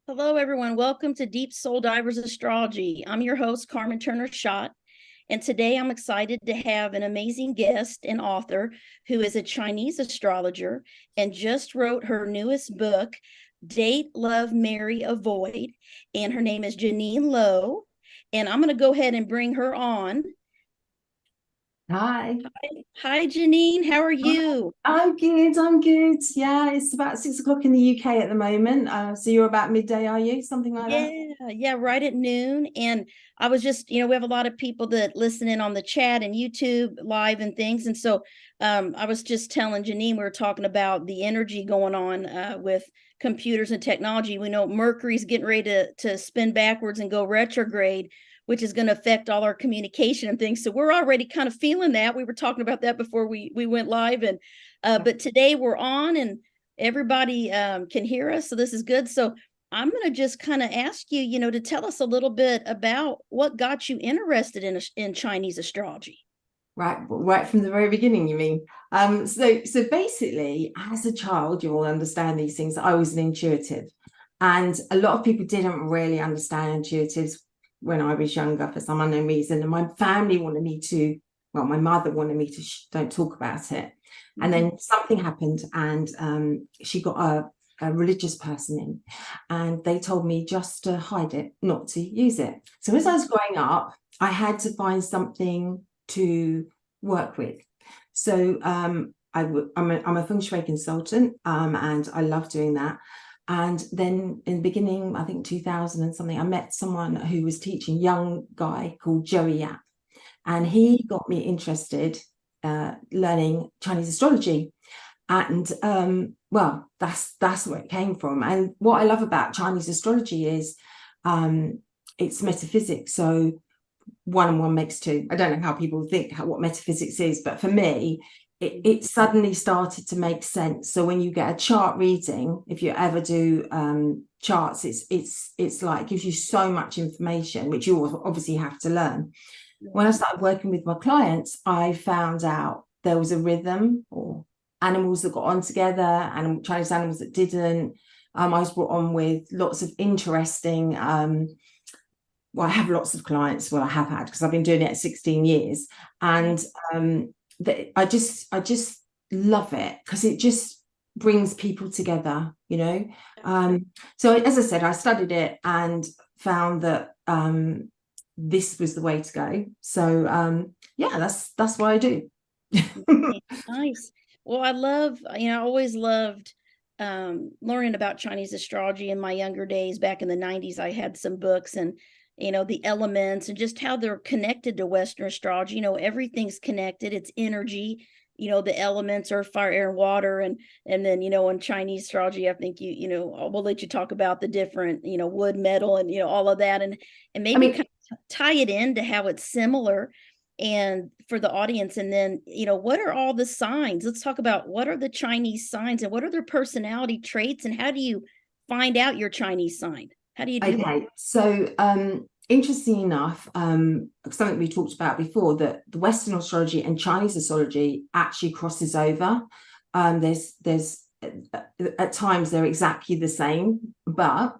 Hello, everyone. Welcome to Deep Soul Divers Astrology. I'm your host, Carmen Turner Schott, and today I'm excited to have an amazing guest and author who is a Chinese astrologer and just wrote her newest book, Date, Love, Marry, Avoid, and her name is Janine Lowe. And I'm going to go ahead and bring her on. Hi. Hi, Janine. How are you? I'm good. I'm good. Yeah, it's about 6 o'clock in the UK at the moment. So you're about midday, are you? Something like that? Yeah, right at noon. And I was just, we have a lot of people that listen in on the chat and YouTube live and things. And so I was just telling Janine, we were talking about the energy going on with computers and technology. We know Mercury's getting ready to spin backwards and go retrograde, which is going to affect all our communication and things. So we're already kind of feeling that. We were talking about that before we went live. And but today we're on and everybody can hear us. So this is good. So I'm going to just kind of ask you, to tell us a little bit about what got you interested in Chinese astrology. Right from the very beginning, you mean? So basically, as a child, you will understand these things. I was an intuitive, and a lot of people didn't really understand intuitives when I was younger for some unknown reason. And my family wanted me to, well, my mother wanted me to don't talk about it. And then something happened, and she got a religious person in, and they told me just to hide it, not to use it. So as I was growing up, I had to find something to work with. So I'm a feng shui consultant, and I love doing that. And then in the beginning, I think 2000 and something, I met someone who was teaching, young guy called Joey Yap, and he got me interested learning Chinese astrology. And well, that's where it came from. And what I love about Chinese astrology is it's metaphysics. So 1 and 1 makes 2. I don't know how people think what metaphysics is, but for me, it suddenly started to make sense. So when you get a chart reading, if you ever do charts, it's like it gives you so much information, which you obviously have to learn. When I started working with my clients, I found out there was a rhythm, or animals that got on together and Chinese animals that didn't. I was brought on with lots of interesting well, I have lots of clients. Well, I have had, because I've been doing it 16 years, and I just love it because it just brings people together. So as I said, I studied it and found that this was the way to go. So yeah, that's what I do. Nice. Well, I always loved learning about Chinese astrology in my younger days. Back in the 90s, I had some books and the elements and just how they're connected to Western astrology. Everything's connected. It's energy. The elements are fire, air, and water, and then in Chinese astrology, I think we'll let you talk about the different wood, metal, and all of that, and maybe kind of tie it into how it's similar and for the audience. And then what are all the signs? Let's talk about what are the Chinese signs and what are their personality traits, and how do you find out your Chinese sign? How do you do that? Okay, so interesting enough, something we talked about before, that the Western astrology and Chinese astrology actually crosses over. There's at times they're exactly the same, but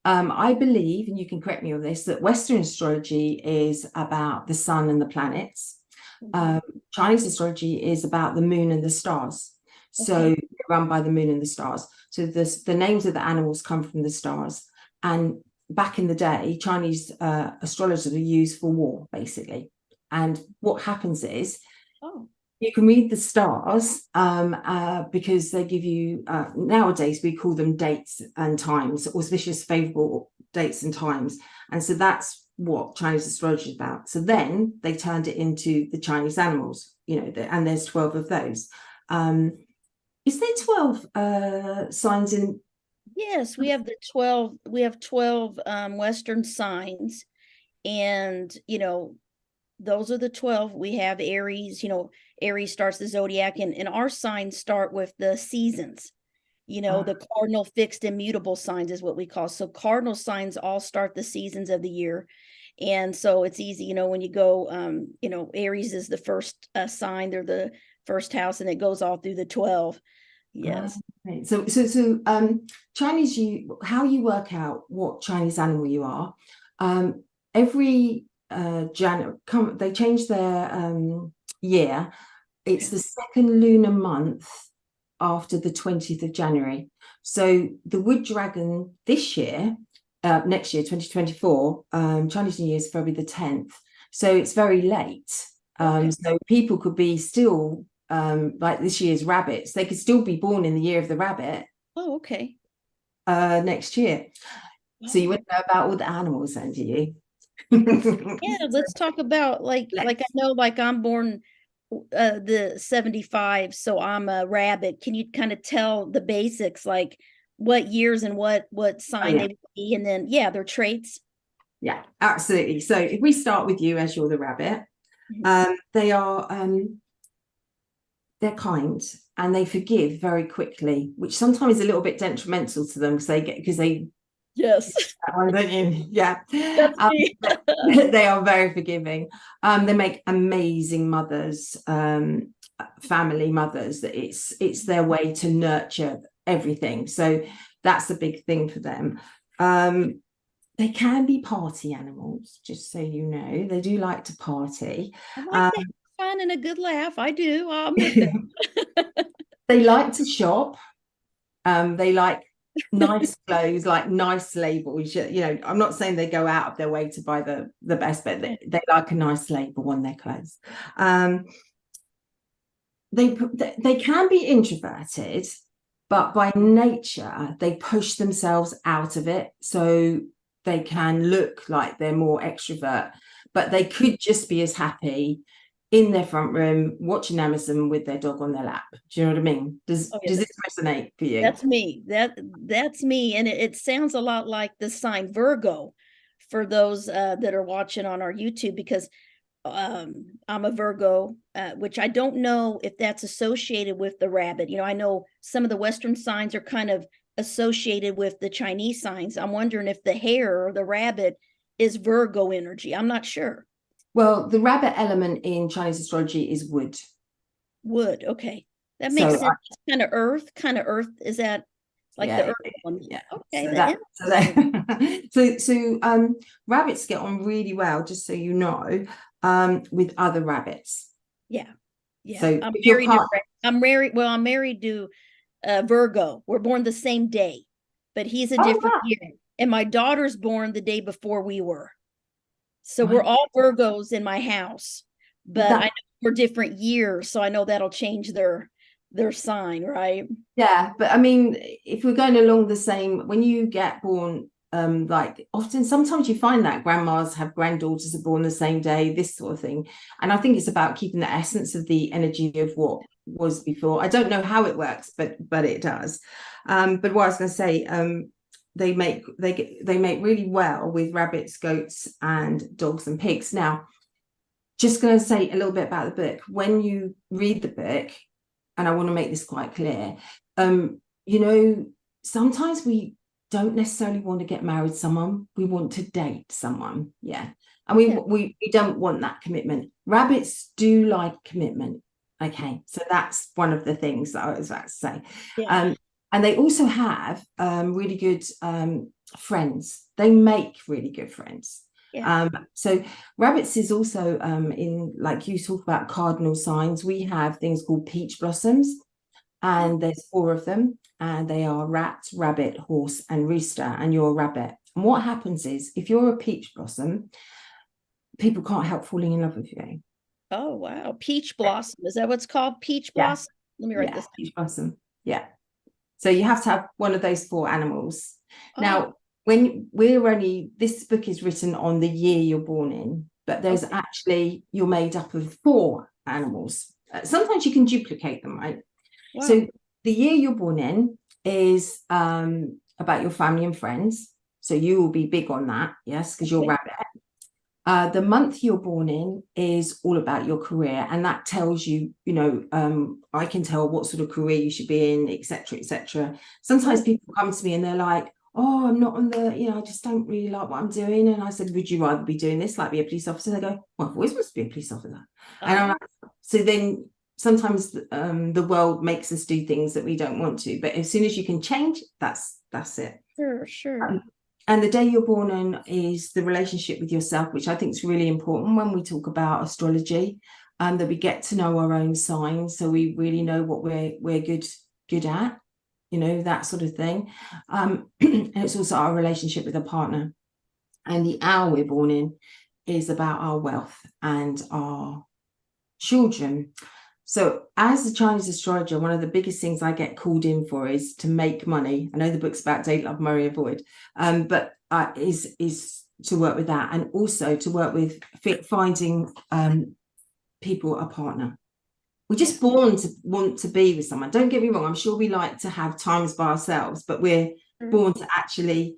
I believe, and you can correct me on this, that Western astrology is about the sun and the planets. Chinese astrology is about the moon and the stars. So run by the moon and the stars. So the names of the animals come from the stars. And back in the day, Chinese astrologers were used for war, basically. And what happens is you can read the stars because they give you, nowadays we call them dates and times, auspicious, favorable dates and times. And so that's what Chinese astrology is about. So then they turned it into the Chinese animals, and there's 12 of those. Is there 12 signs in? Yes, we have 12 Western signs, and those are the 12. We have Aries. Aries starts the zodiac, and our signs start with the seasons. The cardinal, fixed, immutable signs is what we call. So cardinal signs all start the seasons of the year. And so it's easy, when you go, Aries is the first sign, they're the first house, and it goes all through the 12. Yes. Right. Chinese, how you work out what Chinese animal you are. Every January, they change their year. It's the second lunar month after the 20th of January. So the wood dragon this year, next year, 2024, Chinese New Year is February the 10th. So it's very late. So people could be still like this year's rabbits, they could still be born in the year of the rabbit. Oh, okay. Next year. So you wouldn't know about all the animals then, do you? Yeah, let's talk about like I know like I'm born the 75, so I'm a rabbit. Can you kind of tell the basics, like what years and what sign they would be, and then yeah, their traits? Yeah, absolutely. So if we start with you as you're the rabbit, they're kind and they forgive very quickly, which sometimes is a little bit detrimental to them because they Yes. that one, don't you? Yeah. That's me. They are very forgiving. They make amazing mothers, family mothers. That it's their way to nurture everything. So that's a big thing for them. They can be party animals, just so you know. They do like to party. I like that fun and a good laugh. I do. I'll admit that. They like to shop. They like nice clothes, like nice labels. You know, I'm not saying they go out of their way to buy the best, but they like a nice label on their clothes. They can be introverted, but by nature they push themselves out of it, so they can look like they're more extrovert, but they could just be as happy in their front room watching Amazon with their dog on their lap. Do you know what I mean? Does this resonate for you? That's me. That's me, and it sounds a lot like the sign Virgo for those that are watching on our YouTube, because I'm a Virgo, which I don't know if that's associated with the rabbit. You know, I know some of the Western signs are kind of associated with the Chinese signs. I'm wondering if the hare or the rabbit is Virgo energy. I'm not sure. Well, the rabbit element in Chinese astrology is wood. Wood, okay. That makes sense. Kind of earth. Is that like the earth one? Yeah. Okay. So rabbits get on really well, just so you know, with other rabbits. Yeah. Yeah. So I'm married to Virgo. We're born the same day, but he's a different year. And my daughter's born the day before we were. So we're all Virgos in my house, but I know we're different years, so I know that'll change their sign, right? Yeah, but I mean, if we're going along the same, when you get born, like often, sometimes you find that grandmas have granddaughters are born the same day, this sort of thing. And I think it's about keeping the essence of the energy of what was before. I don't know how it works, but it does. But what I was going to say, they make really well with rabbits, goats, and dogs and pigs. Now, just going to say a little bit about the book. When you read the book, and I want to make this quite clear, you know, sometimes we don't necessarily want to get married to someone. We want to date someone. Yeah. And we don't want that commitment. Rabbits do like commitment. Okay. So that's one of the things that I was about to say. Yeah. And they also have really good friends. They make really good friends. Yeah. So rabbits is also in, like you talk about cardinal signs, we have things called peach blossoms, and there's 4 of them, and they are rat, rabbit, horse, and rooster, and you're a rabbit. And what happens is, if you're a peach blossom, people can't help falling in love with you. Oh wow, peach blossom, is that what's called? Peach blossom? Let me write this. Peach blossom. Yeah. So you have to have one of those 4 animals. Now, when this book is written on the year you're born in, but there's actually, you're made up of 4 animals. Sometimes you can duplicate them, right? Wow. So the year you're born in is about your family and friends. So you will be big on that, yes, because you're rabbit. The month you're born in is all about your career, and that tells you, you know, I can tell what sort of career you should be in, etc., etc. Sometimes people come to me and they're like, oh, I'm not on the, you know, I just don't really like what I'm doing. And I said, would you rather be doing this, like be a police officer? They go, well, I've always wanted to be a police officer. And I'm like, sometimes the world makes us do things that we don't want to, but as soon as you can change, that's it. Sure. And the day you're born in is the relationship with yourself, which I think is really important when we talk about astrology, that we get to know our own signs, so we really know what we're good at, you know, that sort of thing. And it's also our relationship with a partner. And the hour we're born in is about our wealth and our children. So as a Chinese astrologer, one of the biggest things I get called in for is to make money. I know the book's about date, love, marry, avoid, but is to work with that, and also to work with finding people a partner. We're just born to want to be with someone. Don't get me wrong, I'm sure we like to have times by ourselves, but we're born to actually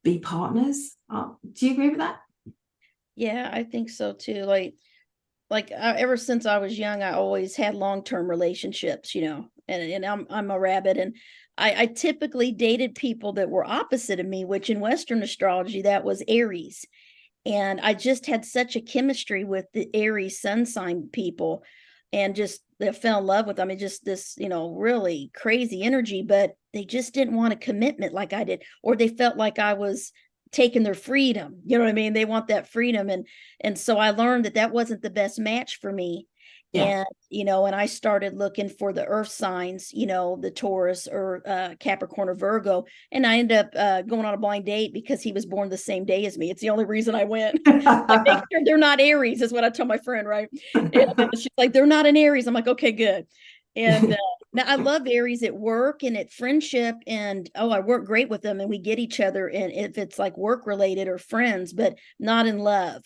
be partners. Do you agree with that? Yeah, I think so too. Like ever since I was young, I always had long-term relationships, and I'm a rabbit, and I typically dated people that were opposite of me, which in Western astrology, that was Aries. And I just had such a chemistry with the Aries sun sign people, and just they fell in love with them. I mean, just this, really crazy energy, but they just didn't want a commitment like I did, or they felt like I was taking their freedom. You know what I mean? They want that freedom. And so I learned that that wasn't the best match for me. Yeah. And I started looking for the earth signs, the Taurus or Capricorn or Virgo. And I ended up going on a blind date because he was born the same day as me. It's the only reason I went. I make sure they're not Aries, is what I tell my friend, right? And she's like, they're not an Aries. I'm like, okay, good. And now I love Aries at work and at friendship. And I work great with them and we get each other. And if it's like work related or friends, but not in love.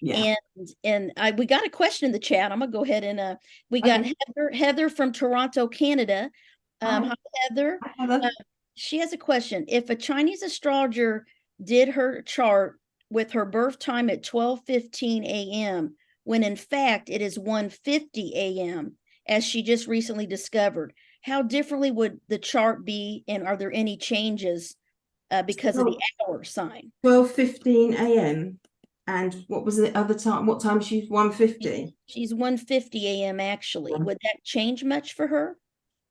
Yeah. And we got a question in the chat. I'm gonna go ahead and we got Heather from Toronto, Canada. Hi, Heather. Uh, she has a question. If a Chinese astrologer did her chart with her birth time at 12:15 a.m., when in fact it is 1:50 a.m., as she just recently discovered, how differently would the chart be, and are there any changes because of the hour sign? 12:15 a.m. And what was the other time? What time she's 1:50? She's 1:50 a.m. actually. Would that change much for her?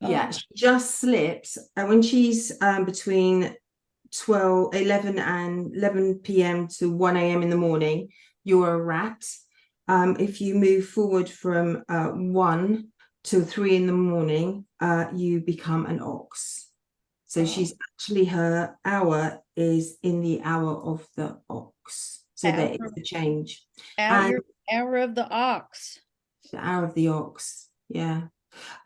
Yeah, she just slips. And when she's between 11 and 11 p.m. to 1 a.m. in the morning, you're a rat. If you move forward from 1 to 3 in the morning, you become an ox. So she's actually, her hour is in the hour of the ox. So there is a change. Hour of the ox. The hour of the ox. Yeah.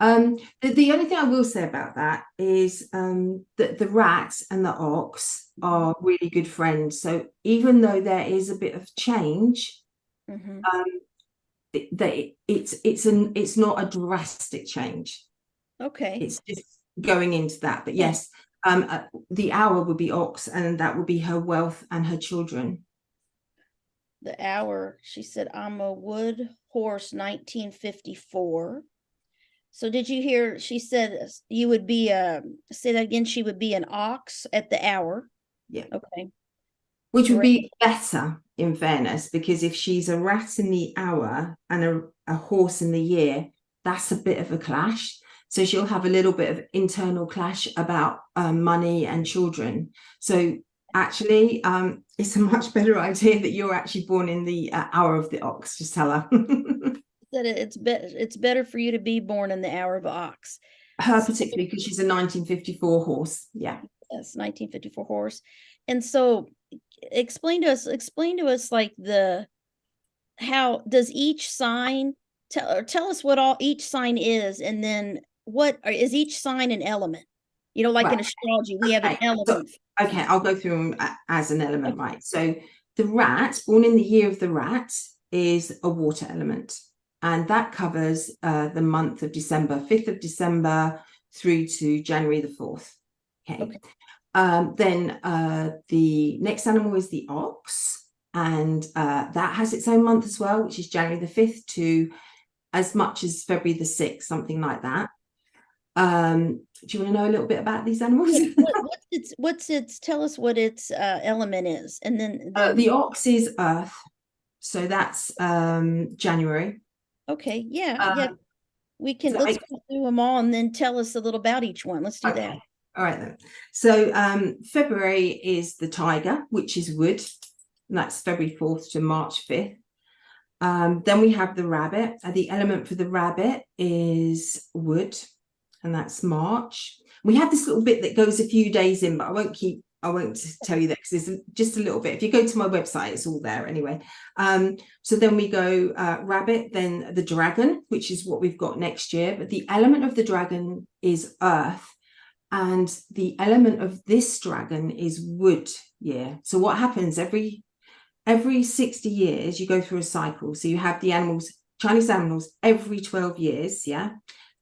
The only thing I will say about that is that the rat and the ox are really good friends. So even though there is a bit of change, it's not a drastic change. Okay. It's just going into that. But yes, the hour would be ox, and that would be her wealth and her children. The hour, she said, I'm a wood horse, 1954. So did you hear, she said you would be say that again, she would be an ox at the hour. Yeah. Okay. Which would be better, in fairness, because if she's a rat in the hour and a horse in the year, that's a bit of a clash. So she'll have a little bit of internal clash about money and children. So actually, it's a much better idea that you're actually born in the hour of the ox. Just tell her. That it's better for you to be born in the hour of ox. Her particularly, because she's a 1954 horse. Yeah. Yes, 1954 horse. And so explain to us like how does each sign tell us what all each sign is, and then what is each sign an element? Like in astrology, we have an element. So, okay, I'll go through them as an element, right? So the rat, born in the year of the rat, is a water element. And that covers the month of December, 5th of December through to January the 4th. Okay. Then the next animal is the ox, and that has its own month as well, which is January the 5th to as much as February the 6th, something like that. Do you want to know a little bit about these animals? Tell us what its element is, and then the ox is earth, so that's January. Okay, yeah. we can, let's go through them all and then tell us a little about each one. Let's do that. All right then. So February is the tiger, which is wood, and that's February 4th to March 5th. Then we have the rabbit. The element for the rabbit is wood, and that's March. We have this little bit that goes a few days in, but I won't tell you that because it's just a little bit. If you go to my website, it's all there anyway. So then we go rabbit, then the dragon, which is what we've got next year. But the element of the dragon is earth, and the element of this dragon is wood. Yeah. So what happens every 60 years, you go through a cycle. So you have the animals, Chinese animals, every 12 years, yeah?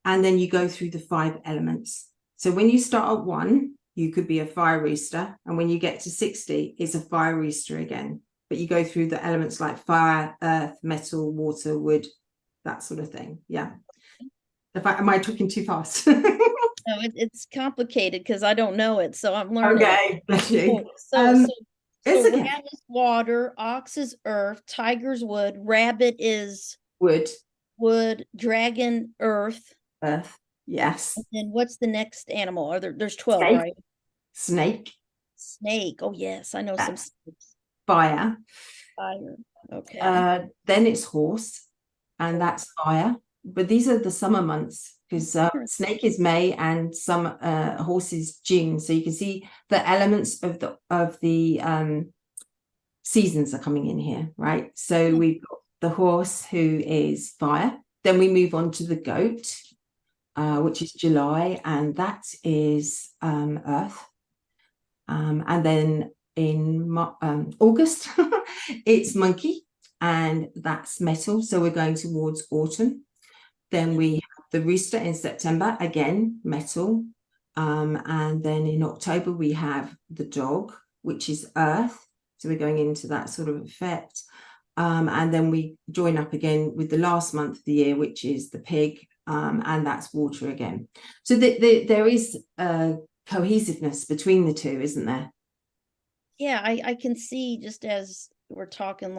And then you go through the 5 elements. So when you start at 1, you could be a fire rooster. And when you get to 60, it's a fire rooster again. But you go through the elements like fire, earth, metal, water, wood, that sort of thing, yeah? Am I talking too fast? No, it's complicated because I don't know it, so I'm learning. Okay, bless you. So okay. rat is water, ox is earth, tiger's wood, rabbit is wood, dragon earth, yes. And then what's the next animal? There's 12, Snake. right? Snake. Oh yes, I know some snakes. Fire. Okay. Then it's horse, and that's fire. But these are the summer months, because snake is May and some horse is June. So you can see the elements of the seasons are coming in here, right? So we've got the horse, who is fire. Then we move on to the goat, which is July, and that is earth. And then in August, it's monkey, and that's metal. So we're going towards autumn. Then we have the rooster in September, again, metal. And then in October, we have the dog, which is earth. So we're going into that sort of effect. And then we join up again with the last month of the year, which is the pig, and that's water again. So there is cohesiveness between the two, isn't there? Yeah, I can see, just as we're talking,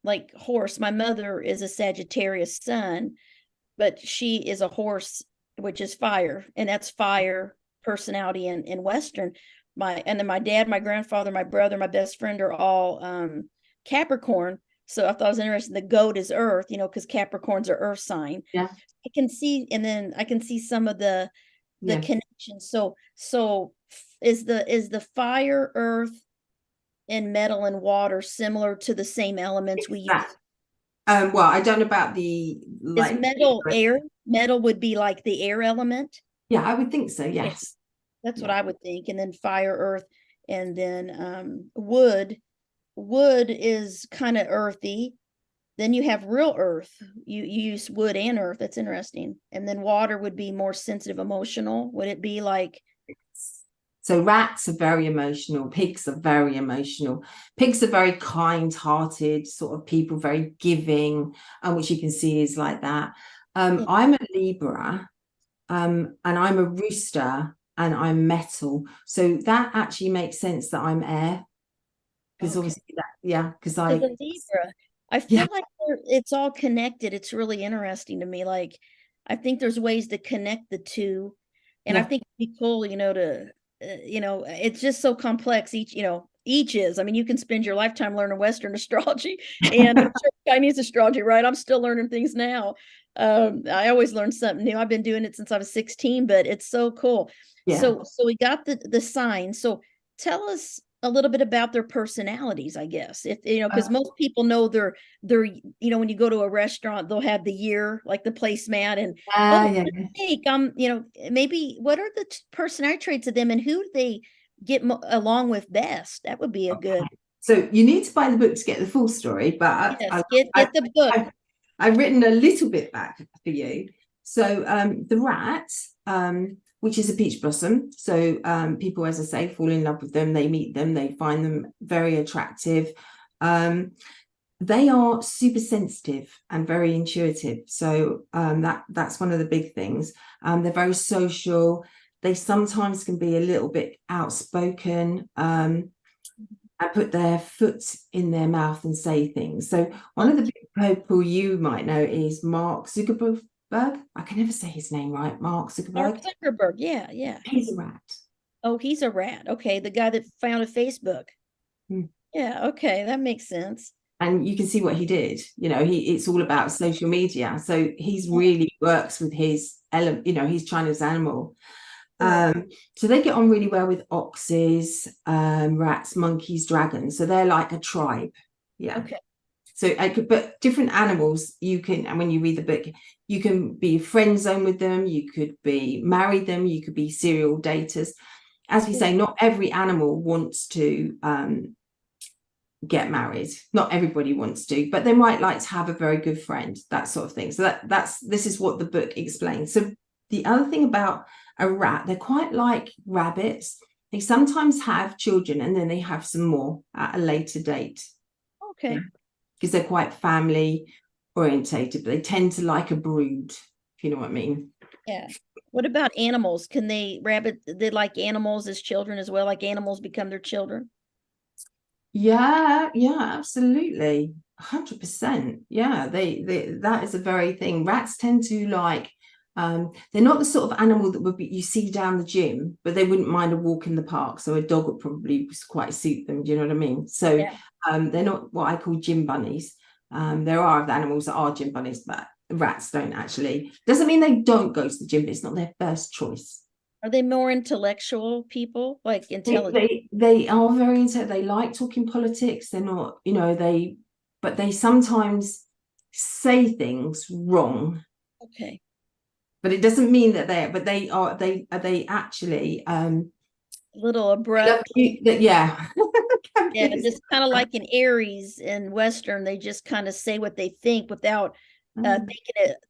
like horse. My mother is a Sagittarius sun, but she is a horse, which is fire, and that's fire personality in Western. And then my dad, my grandfather, my brother, my best friend are all Capricorn. So I thought it was interesting. The goat is earth, because Capricorns are earth sign. Yeah. I can see, and then I can see some of the connection. So is the fire, earth, and metal and water similar to the same elements we use? Well, I don't know about the is metal air. Metal would be like the air element. Yeah, I would think so. Yes, that's what I would think. And then fire, earth, and then wood. Wood is kind of earthy. Then you have real earth. You use wood and earth. That's interesting. And then water would be more sensitive, emotional. Would it be like? So rats are very emotional. Pigs are very emotional. Pigs are very kind-hearted sort of people, very giving, which you can see is like that. I'm a Libra, and I'm a rooster, and I'm metal. So that actually makes sense that I'm air. Because obviously because I Libra. I feel like it's all connected. It's really interesting to me. Like, I think there's ways to connect the two, and I think it'd be cool, to it's just so complex. Each is. I mean, you can spend your lifetime learning Western astrology and Chinese astrology, right? I'm still learning things now. I always learn something new. I've been doing it since I was 16, but it's so cool. Yeah. So we got the signs. So tell us a little bit about their personalities, I guess. If because most people know they're when you go to a restaurant, they'll have the year, like the placemat, and maybe what are the personality traits of them, and who do they get along with best? That would be a good. So you need to buy the book to get the full story, but get the book. I've written a little bit back for you. So the rat, which is a peach blossom. So people, as I say, fall in love with them. They meet them. They find them very attractive. They are super sensitive and very intuitive. So that's one of the big things. They're very social. They sometimes can be a little bit outspoken and put their foot in their mouth and say things. So one of the big people you might know is Mark Zuckerberg. I can never say his name right. Mark Mark Zuckerberg. Zuckerberg. Yeah, yeah. He's a rat. Oh, he's a rat. Okay, the guy that founded Facebook. Hmm. Yeah, okay, that makes sense. And you can see what he did. It's all about social media. So he's really works with his element, his China's animal. Yeah. So they get on really well with oxes, rats, monkeys, dragons. So they're like a tribe. Yeah. Okay. So but different animals, and when you read the book, you can be friend zone with them, you could be married them, you could be serial daters. As we say, not every animal wants to get married. Not everybody wants to, but they might like to have a very good friend, that sort of thing. So this is what the book explains. So the other thing about a rat, they're quite like rabbits. They sometimes have children and then they have some more at a later date. Okay. Because they're quite family orientated, but they tend to like a brood, if you know what I mean. Yeah. What about animals? Can they like animals as children as well? Like animals become their children? Yeah, absolutely. 100%. Yeah, they that is a very thing. Rats tend to like they're not the sort of animal that would be you see down the gym, but they wouldn't mind a walk in the park. So a dog would probably quite suit them. Do you know what I mean? So Yeah. they're not what I call gym bunnies. There are other animals that are gym bunnies, but rats don't actually. Doesn't mean they don't go to the gym, but it's not their first choice. Are they more intellectual people, like intelligent? They are very into they like talking politics. They're not, but they sometimes say things wrong. Okay. But it doesn't mean that they actually Little abrupt. yeah. Yeah, just kind of like in Aries and Western, they just kind of say what they think without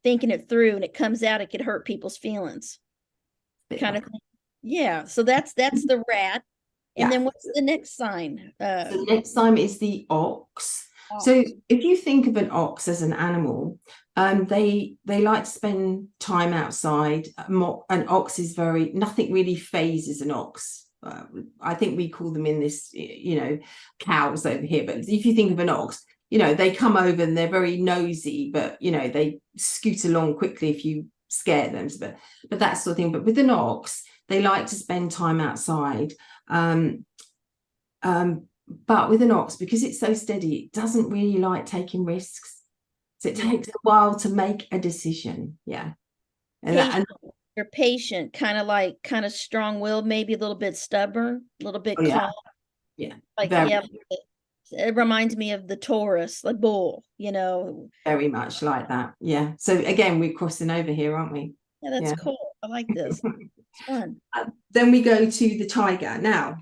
thinking it through, and it comes out, it could hurt people's feelings. Kind of thing. Yeah. So that's the rat. And Yeah. then what's the next sign? So the next time is the ox. So Ox. if you think of an ox as an animal, they like to spend time outside. An ox is nothing really phases an ox. I think we call them in this, cows over here. But if you think of an ox, they come over and they're very nosy, but they scoot along quickly if you scare them. But that sort of thing. But with an ox, they like to spend time outside. But with an ox, because it's so steady, it doesn't really like taking risks. So it takes a while to make a decision. Yeah. They're patient, kind of strong-willed, maybe a little bit stubborn, a little bit calm. Yeah. Like, yeah, it reminds me of the Taurus, the bull, Very much like that. Yeah. So again, we're crossing over here, aren't we? Yeah, that's cool. I like this. It's fun. Then we go to the tiger. Now,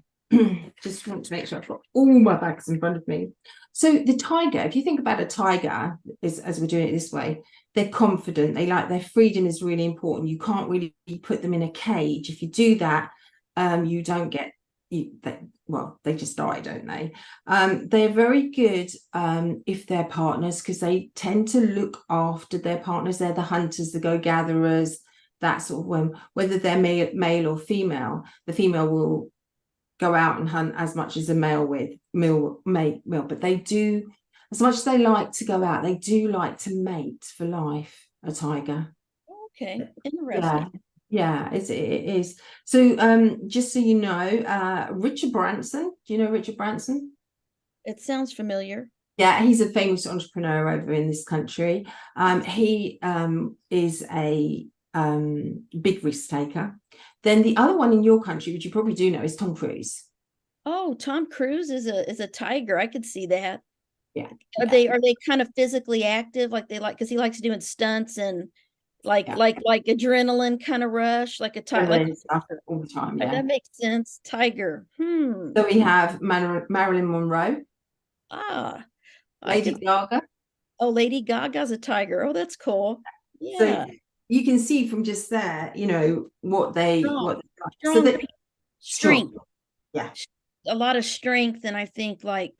just want to make sure I've got all my bags in front of me. So the tiger, if you think about a tiger, as we're doing it this way, they're confident. They like their freedom is really important. You can't really put them in a cage. If you do that, you don't get they just die, don't they? They're very good if they're partners, because they tend to look after their partners. They're the hunters, the go-gatherers, that sort of one. Whether they're male or female, the female will go out and hunt as much as a male but they do, as much as they like to go out, they do like to mate for life, a tiger. Okay, interesting. Yeah, it is. So just so you know, Richard Branson, do you know Richard Branson? It sounds familiar. Yeah, he's a famous entrepreneur over in this country. He is a big risk taker. Then the other one in your country, which you probably do know, is Tom Cruise. Oh, Tom Cruise is a tiger. I could see that. Yeah. Are they kind of physically active? Because he likes doing stunts and like adrenaline kind of rush, like a tiger. Stuff all the time. Yeah. That makes sense. Tiger. So we have Marilyn Monroe. Lady Gaga. Oh, Lady Gaga's a tiger. Oh, that's cool. Yeah. So you can see from just there, what they strength. Yeah. A lot of strength, and I think I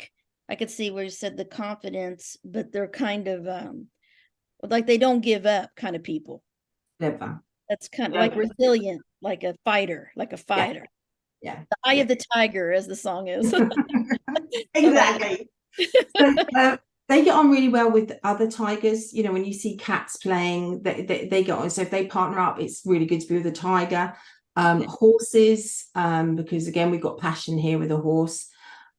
could see where you said the confidence, but they're kind of like they don't give up kind of people. Never. That's kind of like resilient, like a fighter. Yeah. The eye of the tiger, as the song is. Exactly. They get on really well with other tigers. You know, when you see cats playing, they get on. So if they partner up, it's really good to be with a tiger. Horses, because again, we've got passion here with a horse.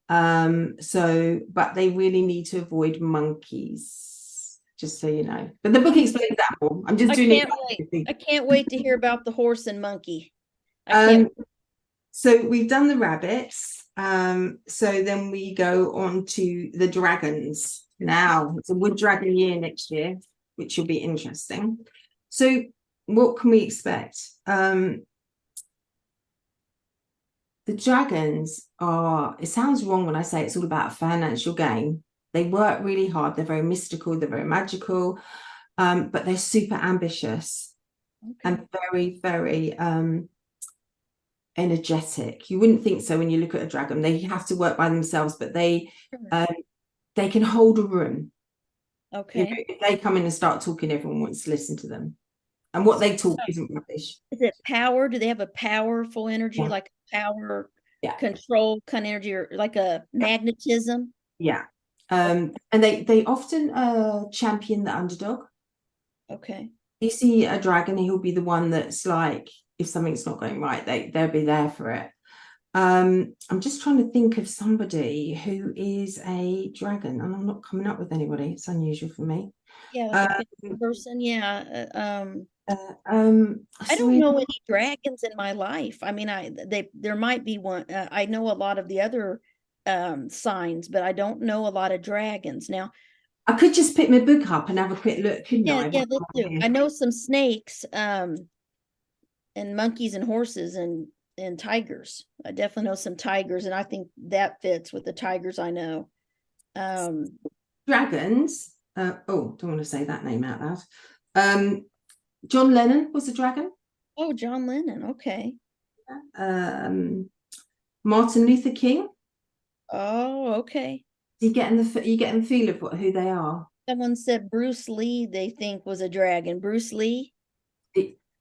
But they really need to avoid monkeys, just so you know. But the book explains that more. I'm just doing it. I can't wait to hear about the horse and monkey. So we've done the rabbits. So then we go on to the dragons. Now it's a wood dragon year next year, which will be interesting. So what can we expect? The dragons are, it sounds wrong when I say it's all about financial gain. They work really hard. They're very mystical. They're very magical, but they're super ambitious and very, very energetic. You wouldn't think so when you look at a dragon. They have to work by themselves, but they can hold a room. Okay. You know, if they come in and start talking, everyone wants to listen to them. And what they talk isn't rubbish. Is it power? Do they have a powerful energy, like power control kind of energy, or like a magnetism? Yeah. And they often champion the underdog. Okay. You see a dragon, he'll be the one that's like, if something's not going right, they'll be there for it. I'm just trying to think of somebody who is a dragon, and I'm not coming up with anybody. It's unusual for me. Yeah, like a person. Yeah. I don't know any dragons in my life. I mean, there might be one. I know a lot of the other signs, but I don't know a lot of dragons. Now, I could just pick my book up and have a quick look, couldn't I? Yeah, let's do. I know some snakes, and monkeys and horses and tigers. I definitely know some tigers, and I think that fits with the tigers I know. Dragons. Don't want to say that name out loud. John Lennon was a dragon. Oh, John Lennon. Okay. Martin Luther King. Oh, okay. You getting the feel of who they are? Someone said Bruce Lee they think was a dragon. Bruce Lee?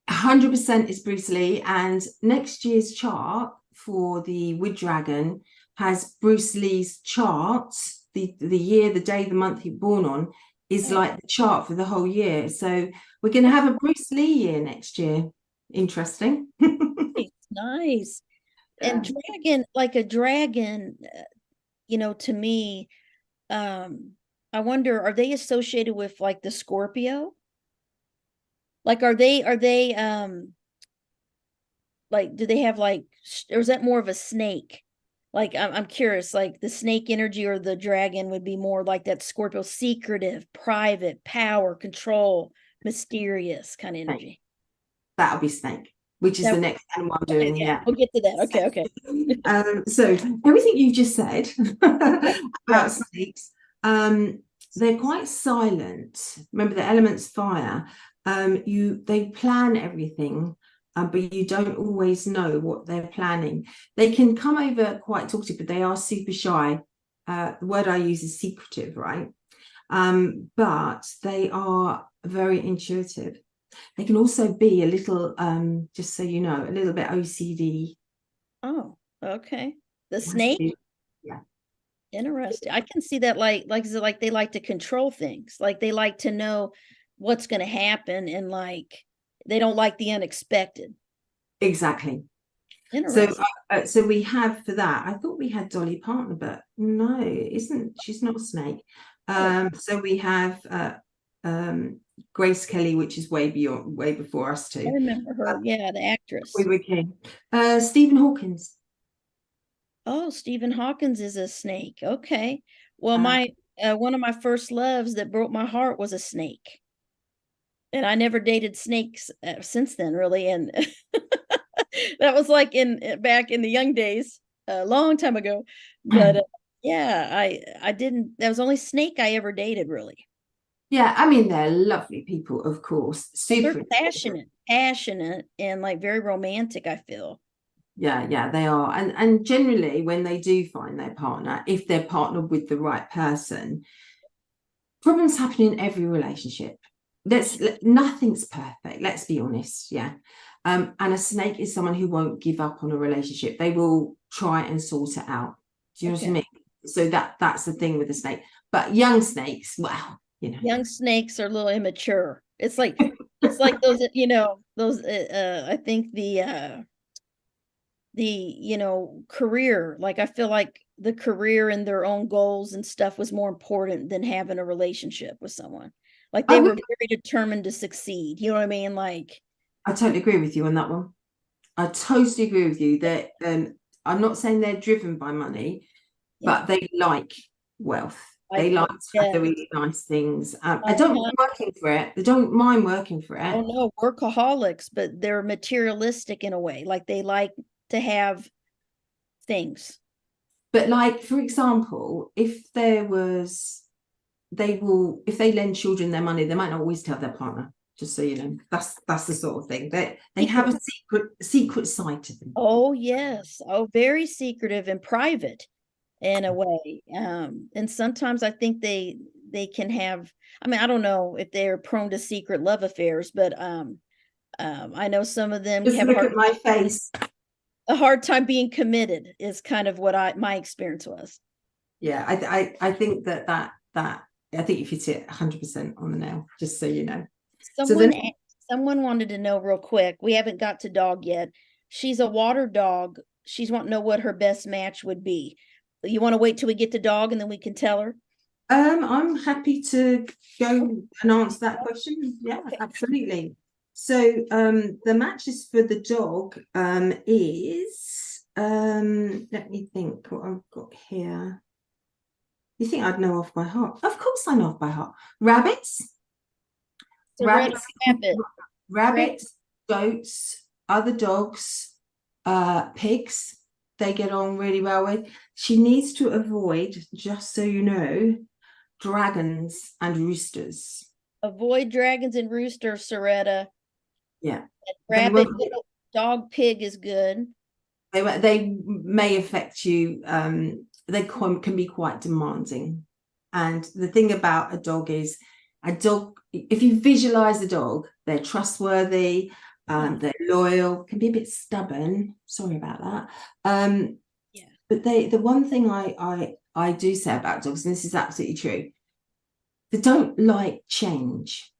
100% is Bruce Lee, and next year's chart for the Wood Dragon has Bruce Lee's chart, the year, the day, the month he was born on, is like the chart for the whole year. So we're going to have a Bruce Lee year next year. Interesting. Nice. And dragon, like a dragon, to me, I wonder, are they associated with like the Scorpio? Like, are they like, do they have like, or is that more of a snake? Like, I'm curious, like the snake energy or the dragon would be more like that Scorpio, secretive, private, power, control, mysterious kind of energy. That'll be snake, which is the next animal I'm doing here. We'll get to that. Okay. So everything you just said about snakes, they're quite silent. Remember, the element's fire. They plan everything, but you don't always know what they're planning. They can come over quite talkative, but they are super shy. The word I use is secretive, right? But they are very intuitive. They can also be a little, just so you know, a little bit OCD. Oh, okay. The snake? Yeah. Interesting. I can see that like they like to control things. Like they like to know what's going to happen, and like they don't like the unexpected. Exactly. So we have for that. I thought we had Dolly Partner, but no, she's not a snake. So we have Grace Kelly, which is way before us too. I remember her. Yeah, the actress. We were king. Stephen Hawkins. Oh, Stephen Hawkins is a snake. Okay. Well, my one of my first loves that broke my heart was a snake. And I never dated snakes since then, really. And that was like back in the young days, a long time ago. But yeah, I didn't. That was the only snake I ever dated, really. Yeah, I mean, they're lovely people, of course. Super passionate, and like very romantic, I feel. Yeah, they are. And generally, when they do find their partner, if they're partnered with the right person, problems happen in every relationship. Nothing's perfect, let's be honest. Yeah. And a snake is someone who won't give up on a relationship. They will try and sort it out. Do you know what I mean? So that's the thing with the snake. But young snakes, well, you know. Young snakes are a little immature. It's like those, those I think the career, like I feel like the career and their own goals and stuff was more important than having a relationship with someone. Like they were very determined to succeed. You know what I mean? Like I totally agree with you on that one. I totally agree with you that I'm not saying they're driven by money, yeah. but they like wealth. They like to have really nice things. I don't mind working for it. They don't mind working for it. Oh no, workaholics, but they're materialistic in a way. Like they like to have things. But like, for example, if they lend children their money, they might not always tell their partner. Just so you know, that's the sort of thing. They have a secret side to them. Oh yes. Oh, very secretive and private in a way. And sometimes I think they can have, I mean, I don't know if they're prone to secret love affairs, but I know some of them Just have look at my face. a hard time being committed is kind of what my experience was. Yeah, I think that I think you've hit it 100% on the nail, just so you know. Someone wanted to know real quick. We haven't got to dog yet. She's a water dog. She's wanting to know what her best match would be. You want to wait till we get to dog and then we can tell her? I'm happy to go and answer that question. Yeah, absolutely. So the matches for the dog is let me think what I've got here. You think I'd know off by heart? Of course I know off by heart. Rabbits, rabbits, goats, other dogs, pigs, they get on really well with. She needs to avoid, just so you know, dragons and roosters. Avoid dragons and roosters, Soretta. Yeah. Rabbit, dog, pig is good. They may affect you. They can be quite demanding. And the thing about a dog is, if you visualize a dog, they're trustworthy, they're loyal, can be a bit stubborn. Sorry about that. Yeah. But the one thing I do say about dogs, and this is absolutely true, they don't like change.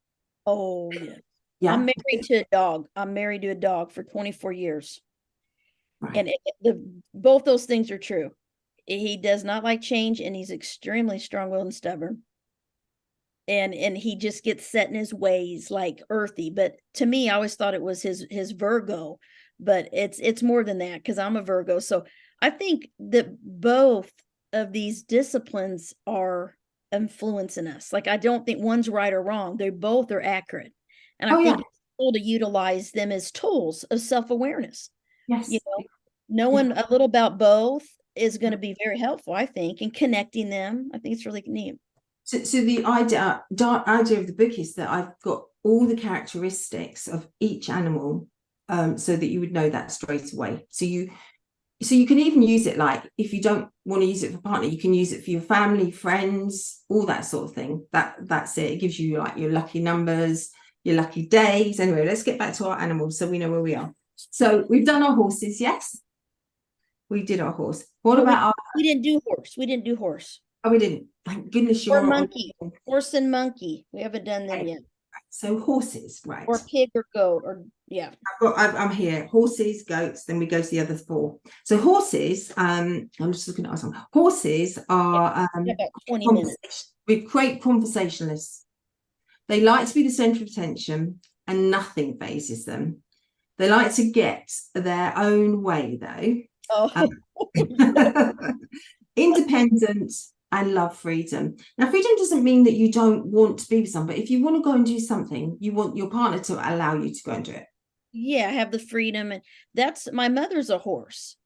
Oh yeah. Yeah. I'm married to a dog. I'm married to a dog for 24 years. Right. And both those things are true. He does not like change, and he's extremely strong-willed and stubborn. And he just gets set in his ways, like earthy. But to me, I always thought it was his Virgo, but it's more than that because I'm a Virgo. So I think that both of these disciplines are influencing us. Like I don't think one's right or wrong. They both are accurate. And I think it's cool to utilize them as tools of self-awareness. Yes. You know, knowing a little about both is going to be very helpful, I think, and connecting them. I think it's really neat. So the idea of the book is that I've got all the characteristics of each animal, so that you would know that straight away. So you can even use it, like if you don't want to use it for partner, you can use it for your family, friends, all that sort of thing. That's it. It gives you like your lucky numbers, your lucky days. Anyway, let's get back to our animals so we know where we are. So we've done our horses, yes? We did our horse. What about we didn't do horse. We didn't do horse. Oh, we didn't. Thank goodness you're or monkey. Horse and monkey. We haven't done them yet. So horses, right? Or pig or goat, or yeah. I'm here. Horses, goats. Then we go to the other four. So horses. I'm just looking at some. Horses are about 20 minutes. With great conversationalists. They like to be the centre of attention, and nothing phases them. They like to get their own way, though. Oh. Independent and love freedom. Now, freedom doesn't mean that you don't want to be with someone, but if you want to go and do something, you want your partner to allow you to go and do it. Yeah, have the freedom. And that's, my mother's a horse,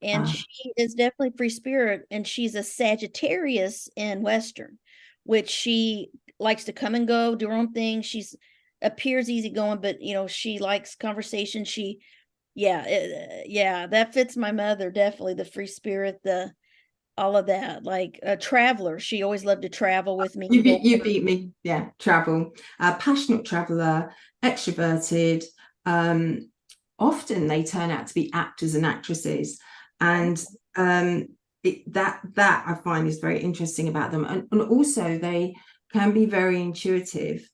and she is definitely free spirit, and she's a Sagittarius in Western, which she likes to come and go, do her own thing. She's appears easygoing, but she likes conversation. That fits my mother, definitely, the free spirit, all of that, like a traveler. She always loved to travel with me. You beat me. Yeah, travel. Passionate traveler, extroverted. Often they turn out to be actors and actresses, and that I find is very interesting about them, and also they can be very intuitive,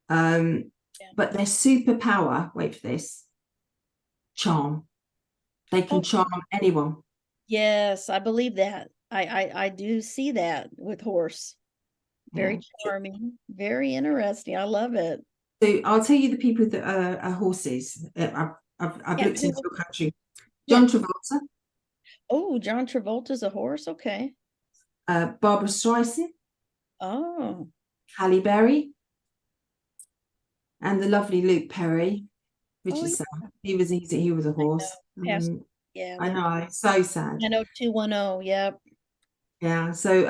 but their superpower, wait for this, charm. They can Oh, charm anyone. yes, I believe that. I do see that with horse. Yeah. Very charming, very interesting. I love it. So I'll tell you the people that are horses. I've Yeah, looked into your country. yeah. John Travolta, Oh, John Travolta's a horse. Okay. Barbara Streisand, Oh, Halle Berry, and the lovely Luke Perry, which oh is yeah. sad. He was a horse. Past, yeah, I Luke. know, so sad. 90210. Yep. Yeah. So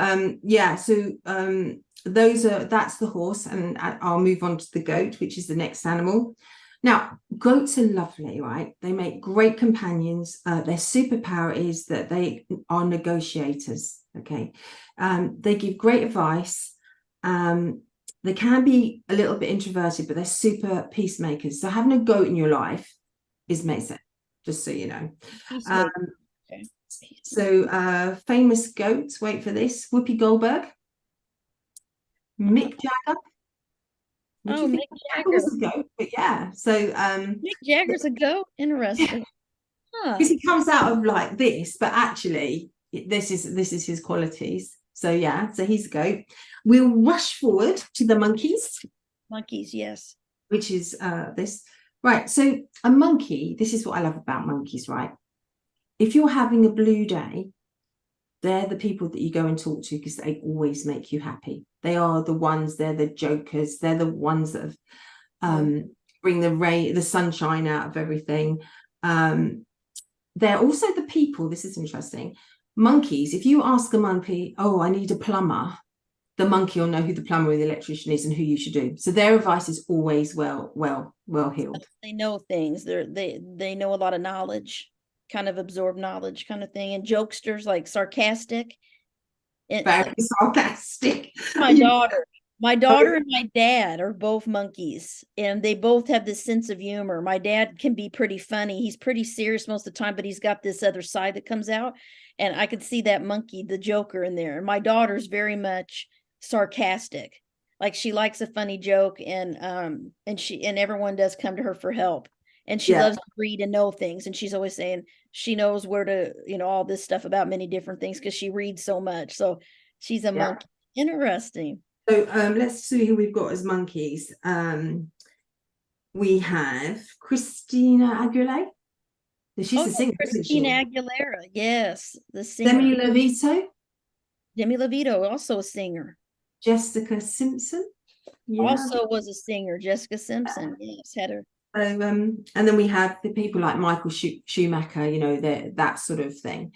that's the horse, and I'll move on to the goat, which is the next animal. Now, goats are lovely, right? They make great companions. Their superpower is that they are negotiators. Okay. They give great advice. They can be a little bit introverted, but they're super peacemakers. So having a goat in your life is amazing, just so you know. Peacemaker. Okay. So famous goats, wait for this, Whoopi Goldberg, Mick Jagger. Would Oh, you think Mick Jagger Jagger. was a goat? But yeah, so Mick Jagger's a goat. Interesting. Huh. because he comes out of like this, but actually this is his qualities. So yeah, so he's a goat. We'll rush forward to the monkeys, Monkeys, yes. which is this. Right, so a monkey, this is what I love about monkeys, right? If you're having a blue day, they're the people that you go and talk to because they always make you happy. They are the ones, they're the jokers, they're the ones that bring the sunshine out of everything. They're also the people, this is interesting. Monkeys, if you ask a monkey, oh, I need a plumber, the monkey will know who the plumber or the electrician is and who you should do. So their advice is always well heeled. They know things. They know a lot of knowledge, kind of absorb knowledge kind of thing. And jokesters, like sarcastic. Very sarcastic. My daughter. My daughter and my dad are both monkeys, and they both have this sense of humor. My dad can be pretty funny. He's pretty serious most of the time, but he's got this other side that comes out. And I could see that monkey, the joker, in there. And my daughter's very much sarcastic. Like she likes a funny joke, and everyone does come to her for help. And she Yeah. loves to read and know things. And she's always saying she knows where to, all this stuff about many different things because she reads so much. So she's a monkey. Interesting. So let's see who we've got as monkeys. We have Christina Aguilera. She's a singer, isn't she? Christina Aguilera. Yes, the singer. Demi Lovato. Demi Lovato, also a singer. Jessica Simpson. Yeah. Also was a singer. Jessica Simpson. Yes, had her. So, and then we have the people like Michael Schumacher, that sort of thing.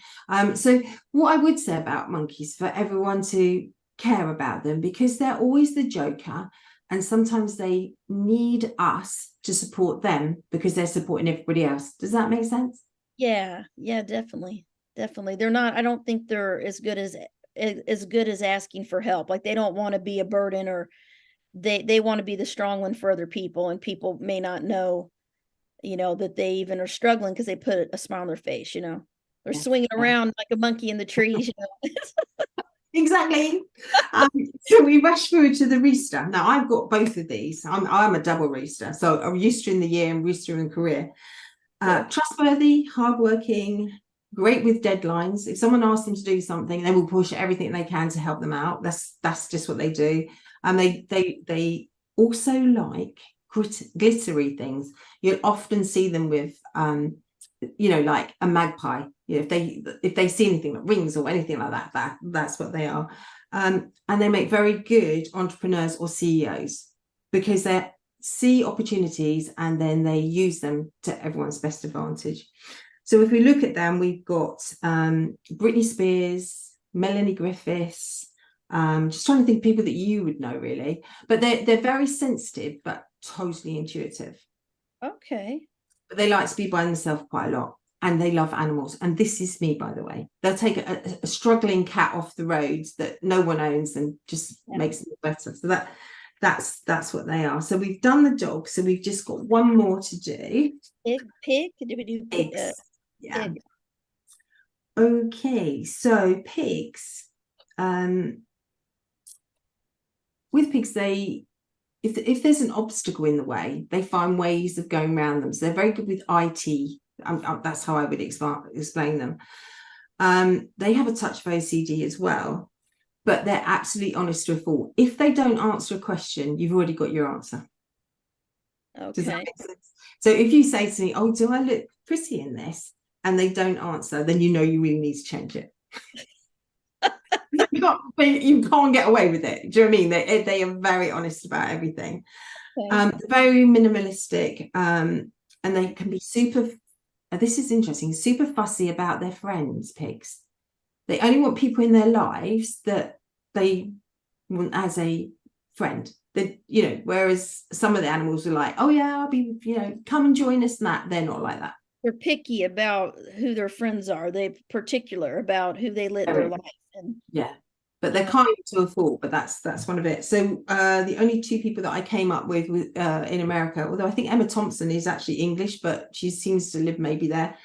So what I would say about monkeys, for everyone to care about them, because they're always the joker, and sometimes they need us to support them because they're supporting everybody else. Does that make sense? Yeah, definitely. They're not, I don't think they're as good as asking for help. Like they don't want to be a burden, or they want to be the strong one for other people, and people may not know that they even are struggling because they put a smile on their face. They're swinging around like a monkey in the trees. Exactly. So we rush through to the rooster. Now I've got both of these. I'm a double rooster, so a rooster in the year and rooster in career. Trustworthy, hardworking, great with deadlines. If someone asks them to do something, they will push everything they can to help them out. That's just what they do. And they also like glittery things. You'll often see them with like a magpie. If they see anything that rings or anything like that's what they are. And they make very good entrepreneurs or CEOs because they see opportunities and then they use them to everyone's best advantage. So if we look at them, we've got Britney Spears, Melanie Griffiths. Just trying to think of people that you would know, really. But they're very sensitive, but totally intuitive. Okay. But they like to be by themselves quite a lot, and they love animals. And this is me, by the way. They'll take a struggling cat off the road that no one owns and just makes it better. So that's what they are. So we've done the dog. So we've just got one more to do. Pig? Did we do pigs? Yeah. Pig. Okay, so pigs, with pigs, they if there's an obstacle in the way, they find ways of going around them. So they're very good with IT. That's how I would explain them. They have a touch of OCD as well, but they're absolutely honest to a fault. If they don't answer a question, you've already got your answer. Does that Okay. make sense? So if you say to me, "Oh, do I look pretty in this?" and they don't answer, then you know you really need to change it. You can't get away with it. Do you know what I mean? They are very honest about everything. Okay. Very minimalistic, and they can be super. This is interesting. Super fussy about their friends. Pigs. They only want people in their lives that they want as a friend. That whereas some of the animals are like, "Oh yeah, I'll be, come and join us." And that they're not like that. They're picky about who their friends are. They're particular about who they let in their life. And Yeah, but they're kind to a fault. But that's one of it. So the only two people that I came up with in America, although I think Emma Thompson is actually English, but she seems to live maybe there,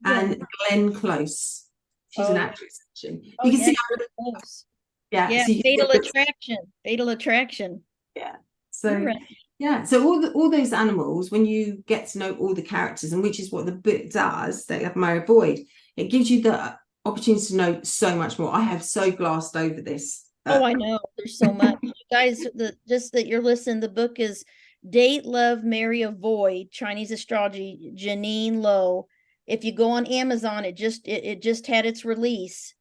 yeah. and Glenn Close. She's an Oh, actress. Actually. oh You can yeah, see. close. Yeah. Yeah, So you can fatal see attraction. Fatal attraction. yeah. You're So right. yeah. So all those animals, when you get to know all the characters, and which is what the book does, that have Mary Boyd, it gives you the opportunity to know so much more. I have so glassed over this. Oh, I know. There's so much. You guys, just that you're listening, the book is Date, Love, Marry, Avoid, Chinese Astrology, Janine Lowe. If you go on Amazon, it just had its release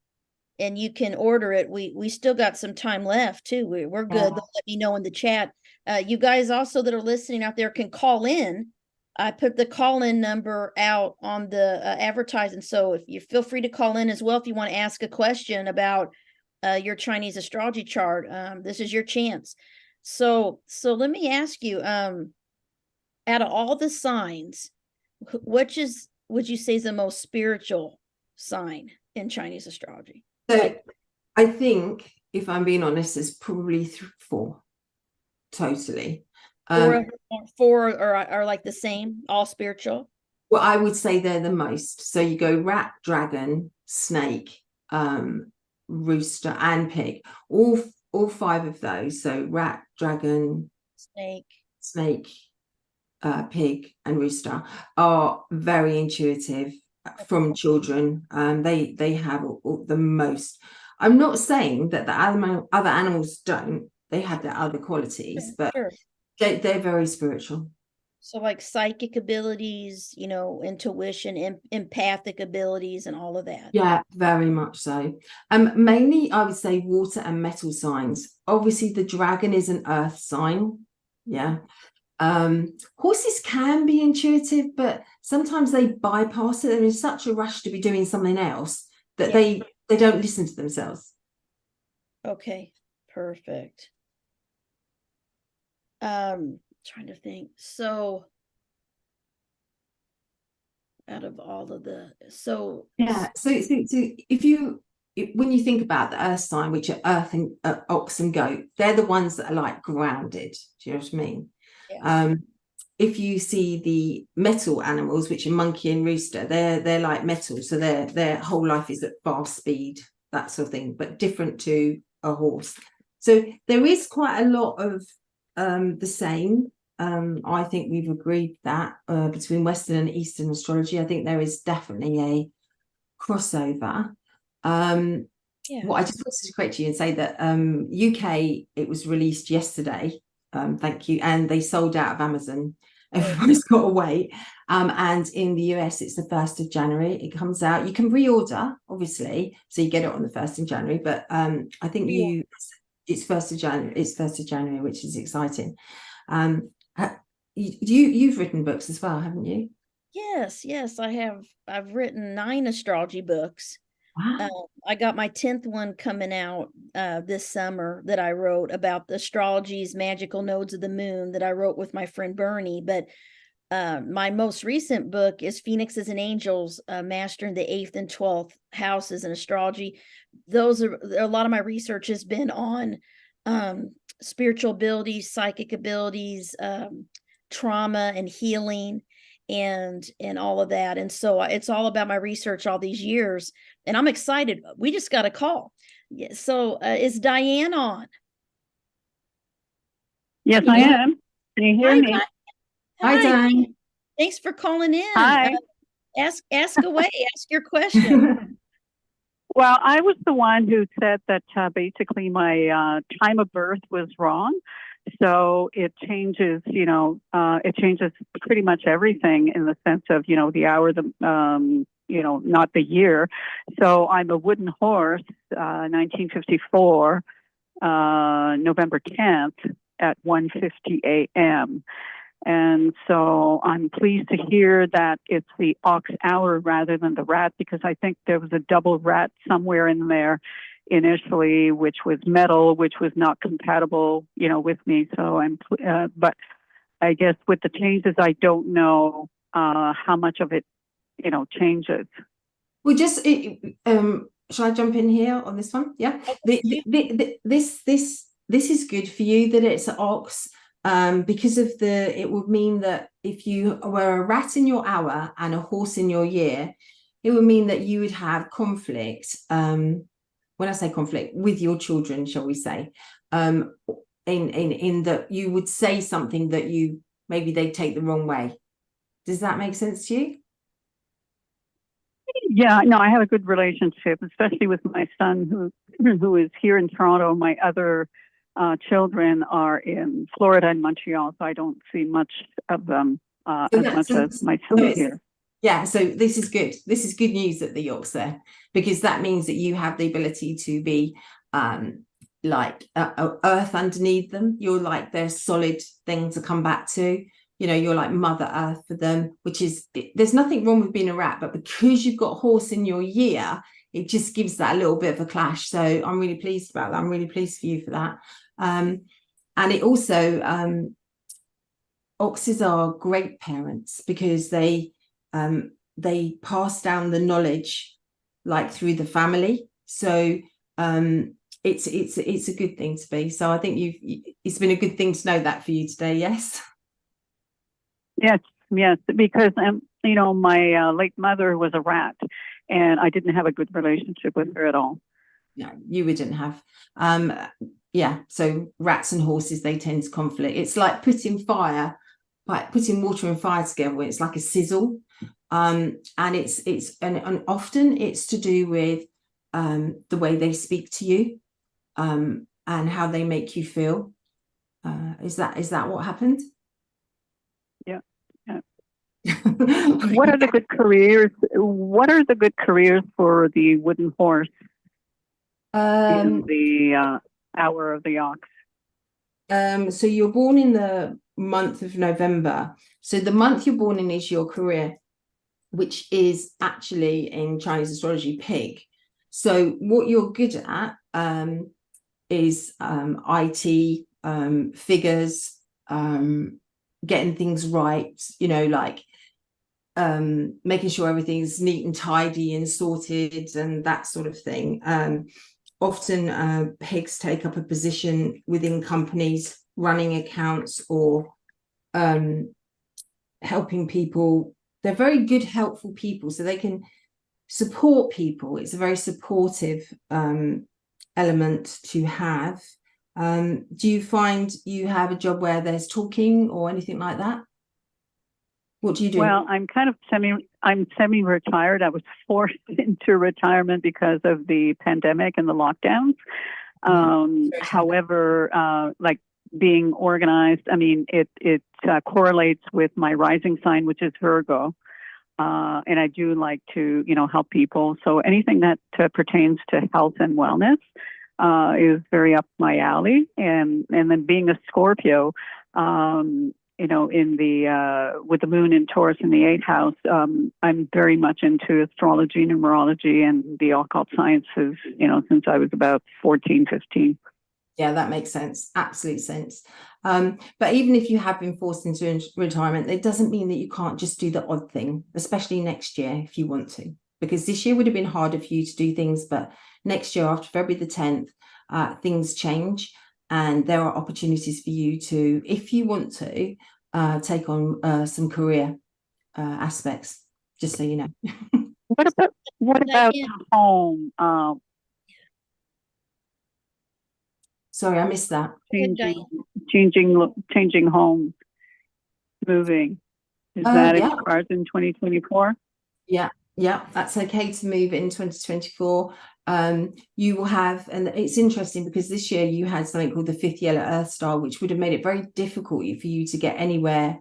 and you can order it. We still got some time left too. We're good. Yeah. They'll let me know in the chat. You guys also that are listening out there can call in. I put the call-in number out on the advertising. So if you feel free to call in as well, if you want to ask a question about your Chinese astrology chart, this is your chance. So let me ask you, out of all the signs, which would you say is the most spiritual sign in Chinese astrology? So Like I think, if I'm being honest, there's probably four totally. four, four are like the same, all spiritual. Well, I would say they're the most. So you go rat, dragon, snake, rooster, and pig. All five of those. So rat, dragon, snake, pig, and rooster are very intuitive from children. They have the most. I'm not saying that the other animals don't. They have their other qualities, but Sure. they're very spiritual. So like psychic abilities, intuition, empathic abilities, and all of that. Yeah, very much so. Mainly I would say water and metal signs. Obviously, the dragon is an earth sign. Yeah. Horses can be intuitive, but sometimes they bypass it. They're in such a rush to be doing something else that Yeah. they don't listen to themselves. Okay, perfect. Trying to think. So out of all of the Yeah. So when you think about the earth sign, which are earth and ox and goat, they're the ones that are like grounded. Do you know what I mean? yeah. If you see the metal animals, which are monkey and rooster, they're like metal, so their whole life is at fast speed, that sort of thing, but different to a horse. So there is quite a lot of the same. I think we've agreed that between Western and Eastern astrology, I think there is definitely a crossover. What I just wanted to correct you and say that UK, it was released yesterday. Thank you. And they sold out of Amazon. Everyone's got to wait. And in the US, it's the 1st of January. It comes out. You can reorder, obviously, so you get it on the 1st of January. But I think it's 1st of January. It's 1st of January, which is exciting. You've written books as well, haven't you? Yes, I have. I've written 9 astrology books. Wow. I got my 10th one coming out this summer that I wrote about the astrology's magical nodes of the moon that I wrote with my friend Bernie. But my most recent book is Phoenixes and Angels, Mastering the 8th and 12th Houses in Astrology. Those are a lot of my research has been on spiritual abilities, psychic abilities, trauma and healing. and all of that. And so it's all about my research all these years, and I'm excited. We just got a call. So is Diane on? Yes, I am. Can you hear Hi, me? Diane. Hi, Diane. Thanks for calling in. Hi. Ask away. Ask your question. Well, I was the one who said that basically my time of birth was wrong. So it changes, it changes pretty much everything in the sense of, the hour, not the year. So I'm a wooden horse, 1954, November 10th at 1:50 a.m. And so I'm pleased to hear that it's the ox hour rather than the rat, because I think there was a double rat somewhere in there initially, which was metal, which was not compatible, with me. So but I guess with the changes, I don't know how much of it, changes. Well, shall I jump in here on this one? Yeah. This is good for you that it's an ox. Because it would mean that if you were a rat in your hour and a horse in your year, it would mean that you would have conflict. When I say conflict, with your children, shall we say, in that you would say something that maybe they take the wrong way. Does that make sense to you? Yeah, no, I have a good relationship, especially with my son who is here in Toronto. My other children are in Florida and Montreal, so I don't see much of them as much as my son here. Yeah, so this is good. This is good news that the York's there, because that means that you have the ability to be like earth underneath them. You're like their solid thing to come back to. You're like Mother Earth for them, there's nothing wrong with being a rat, but because you've got horse in your year, it just gives that a little bit of a clash. So I'm really pleased about that. I'm really pleased for you for that. And it also, oxes are great parents because they pass down the knowledge like through the family. So it's a good thing to be. So I think it's been a good thing to know that for you today. Yes. Yes, because my late mother was a rat, and I didn't have a good relationship with her at all. No, you wouldn't have. Yeah, so rats and horses, they tend to conflict. It's like putting water and fire together. It's like a sizzle, and often it's to do with the way they speak to you, and how they make you feel. Is that what happened? Yeah. What are the good careers? What are the good careers for the wooden horse in the hour of the ox? So you're born in the month of November. So the month you're born in is your career, which is actually in Chinese astrology pig. So what you're good at is IT, figures, getting things right, like making sure everything's neat and tidy and sorted and that sort of thing. Often pigs take up a position within companies, running accounts, or helping people. They're very good, helpful people, so they can support people. It's a very supportive element to have. Do you find you have a job where there's talking or anything like that? What do you do? Well, I'm kind of semi-retired. I was forced into retirement because of the pandemic and the lockdowns. However, like being organized, I mean, it correlates with my rising sign, which is Virgo. And I do like to, help people. So anything that pertains to health and wellness is very up my alley. And then being a Scorpio, in the with the moon in Taurus in the 8th house, I'm very much into astrology, numerology, and the occult sciences, since I was about 14, 15. Yeah, that makes sense. Absolute sense. But even if you have been forced into retirement, it doesn't mean that you can't just do the odd thing, especially next year if you want to, because this year would have been harder for you to do things. But next year, after February the 10th, things change. And there are opportunities for you to, if you want to, take on some career aspects, just so you know. What about home? Sorry, I missed that. Changing home, moving. Is that in cards in 2024? Yeah, that's okay to move in 2024. You will have, and it's interesting because this year you had something called the fifth yellow earth star, which would have made it very difficult for you to get anywhere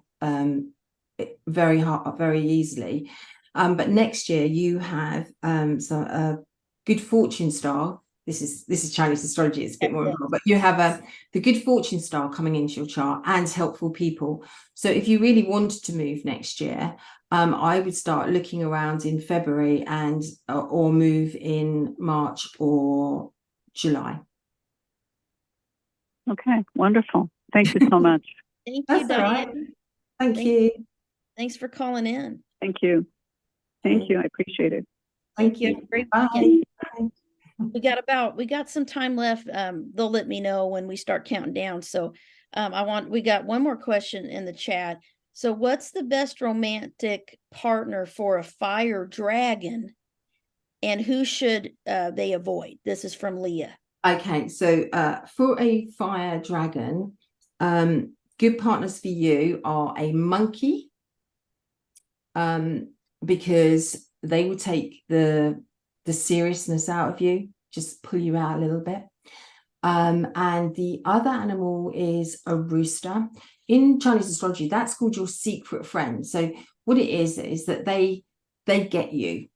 very easily. But next year you have a good fortune star. This is Chinese astrology. It's a bit more involved, but you have the good fortune star coming into your chart and helpful people. So if you really wanted to move next year, I would start looking around in February and or move in March or July. Okay, wonderful. Thank you so much. Thank you, Diane. Right. Thank you. Thanks for calling in. Thank you. Thank you. I appreciate it. Thank you. Have a great weekend. Bye. We got some time left. They'll let me know when we start counting down. So we got one more question in the chat. So what's the best romantic partner for a fire dragon, and who should they avoid? This is from Leah. Okay, so for a fire dragon, good partners for you are a monkey, because they will take the seriousness out of you, just pull you out a little bit. And the other animal is a rooster. In Chinese astrology, that's called your secret friend. So what it is that they get you,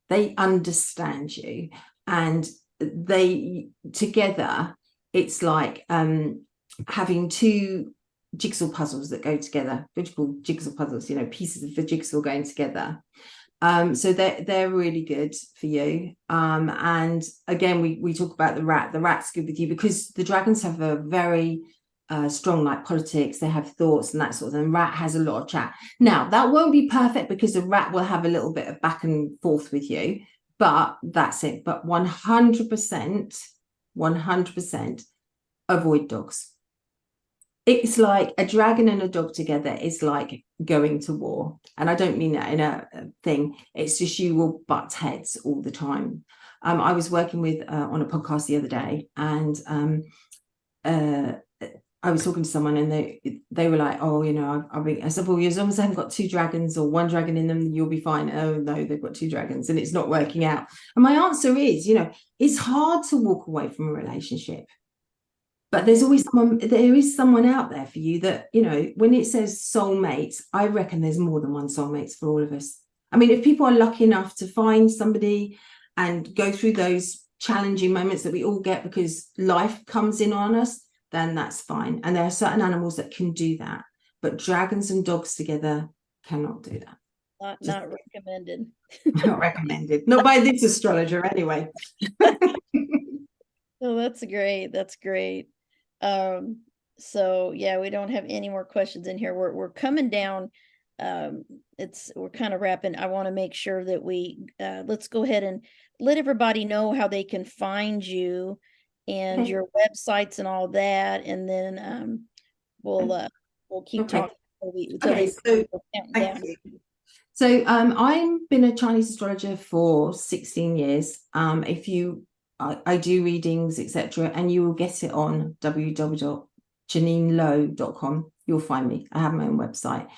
they understand you, and they together, it's like having two jigsaw puzzles that go together, which are called jigsaw puzzles, pieces of the jigsaw going together. So they're really good for you. And again, we talk about the rat. The rat's good with you because the dragons have a very strong politics. They have thoughts and that sort of thing. Rat has a lot of chat. Now, that won't be perfect because the rat will have a little bit of back and forth with you, but that's it. But 100% avoid dogs. It's like a dragon and a dog together is like going to war. And I don't mean that in a thing. It's just you will butt heads all the time. I was working with on a podcast the other day, and I was talking to someone, and they were like, oh, I said, well, as long as they haven't got two dragons or one dragon in them, you'll be fine. Oh, no, they've got two dragons and it's not working out. And my answer is, it's hard to walk away from a relationship. But there is someone out there for you that, when it says soulmates, I reckon there's more than one soulmates for all of us. I mean, if people are lucky enough to find somebody and go through those challenging moments that we all get because life comes in on us, then that's fine. And there are certain animals that can do that. But dragons and dogs together cannot do that. Not recommended. Not recommended. Not by this astrologer, anyway. Oh, that's great. That's great. So yeah, we don't have any more questions in here. We're coming down. We're kind of wrapping. I want to make sure that we let's go ahead and let everybody know how they can find you and your websites and all that, and then we'll keep talking. So I've been a Chinese astrologer for 16 years. I do readings, etc., and you will get it on www.JanineLowe.com. You'll find me. I have my own website.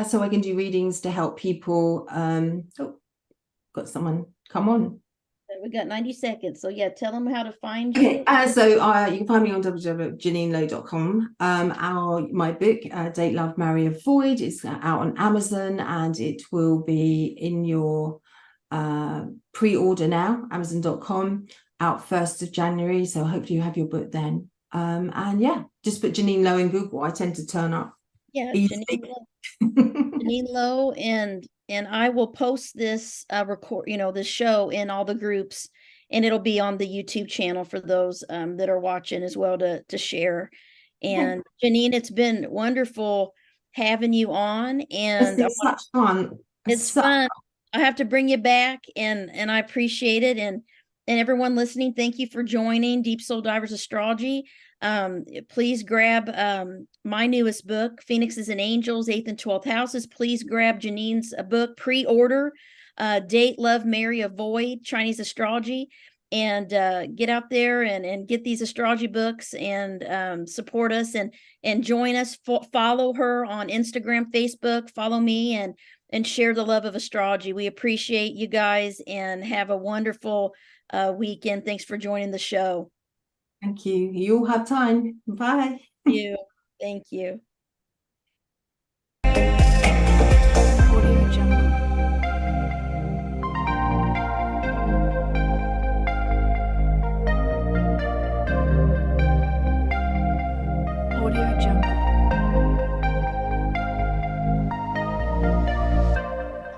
So I can do readings to help people. Got someone come on. We got 90 seconds. So yeah, tell them how to find you. Okay, so you can find me on www.JanineLowe.com. My book, Date, Love, Marry, Avoid, is out on Amazon, and it will be in your pre-order now, Amazon.com, out 1st of January. So hopefully you have your book then. And yeah, just put Janine Lowe in Google. I tend to turn up. Yeah, Janine Lowe. Janine Lowe, and I will post this this show in all the groups, and it'll be on the YouTube channel for those that are watching as well to share. And Janine, it's been wonderful having you on, and it's such fun. It's fun. I have to bring you back, and I appreciate it. And And everyone listening, thank you for joining Deep Soul Divers Astrology. Please grab my newest book, Phoenixes and Angels, 8th and 12th Houses. Please grab Janine's book, pre-order, Date, Love, Marry, Avoid, Chinese Astrology, and get out there and get these astrology books and support us and join us. Follow her on Instagram, Facebook, follow me, and share the love of astrology. We appreciate you guys, and have a wonderful weekend. Thanks for joining the show. Thank you. You all have time. Bye. Thank you. Thank you.